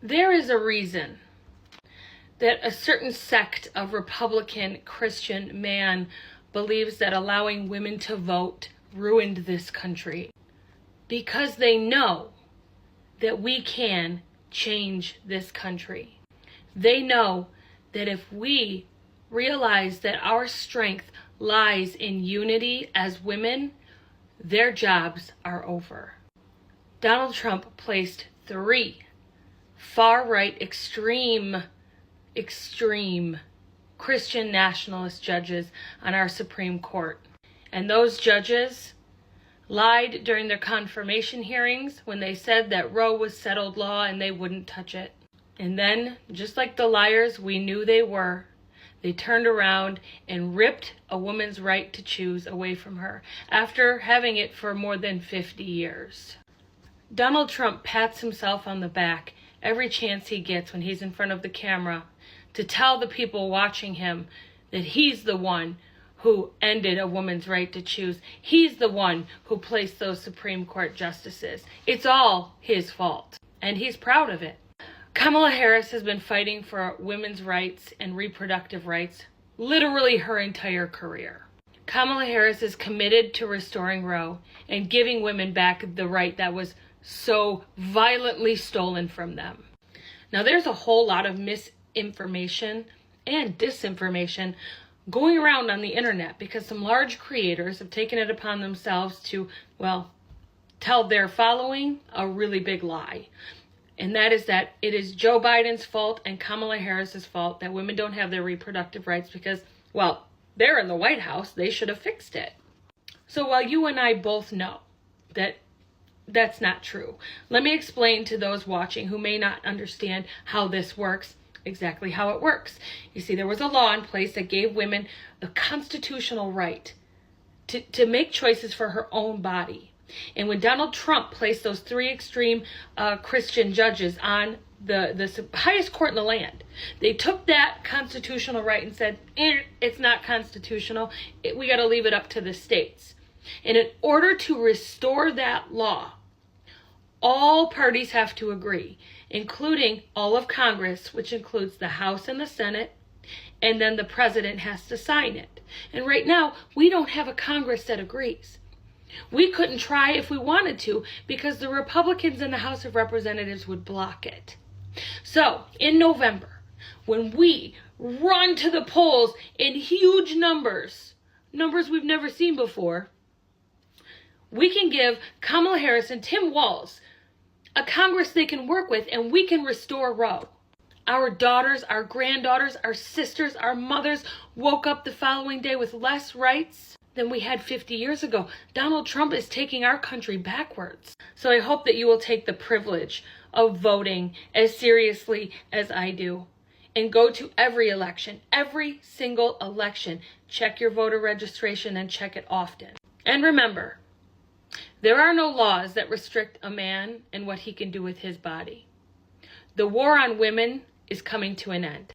There is a reason that a certain sect of Republican Christian man believes that allowing women to vote ruined this country. Because they know that we can change this country. They know that if we realize that our strength lies in unity as women, their jobs are over. Donald Trump placed 3 far-right extreme Christian nationalist judges on our Supreme Court. And those judges lied during their confirmation hearings when they said that Roe was settled law and they wouldn't touch it. And then, just like the liars we knew they were, they turned around and ripped a woman's right to choose away from her after having it for more than 50 years. Donald Trump pats himself on the back every chance he gets when he's in front of the camera to tell the people watching him that he's the one who ended a woman's right to choose. He's the one who placed those Supreme Court justices. It's all his fault, and he's proud of it. Kamala Harris has been fighting for women's rights and reproductive rights literally her entire career. Kamala Harris is committed to restoring Roe and giving women back the right that was so violently stolen from them. Now, there's a whole lot of misinformation and disinformation going around on the internet because some large creators have taken it upon themselves to, tell their following a really big lie. And that is that it is Joe Biden's fault and Kamala Harris's fault that women don't have their reproductive rights because, they're in the White House. They should have fixed it. So while you and I both know that that's not true, let me explain to those watching who may not understand how this works, exactly how it works. You see, there was a law in place that gave women the constitutional right to make choices for her own body. And when Donald Trump placed those 3 extreme Christian judges on the highest court in the land, they took that constitutional right and said, it's not constitutional. We got to leave it up to the states. And in order to restore that law, all parties have to agree, including all of Congress, which includes the House and the Senate, and then the president has to sign it. And right now, we don't have a Congress that agrees. We couldn't try if we wanted to because the Republicans in the House of Representatives would block it. So, in November, when we run to the polls in huge numbers we've never seen before, we can give Kamala Harris and Tim Walz a Congress they can work with, and we can restore Roe. Our daughters, our granddaughters, our sisters, our mothers woke up the following day with less rights than we had 50 years ago. Donald Trump is taking our country backwards. So I hope that you will take the privilege of voting as seriously as I do and go to every election, every single election. Check your voter registration and check it often. And remember, there are no laws that restrict a man and what he can do with his body. The war on women is coming to an end.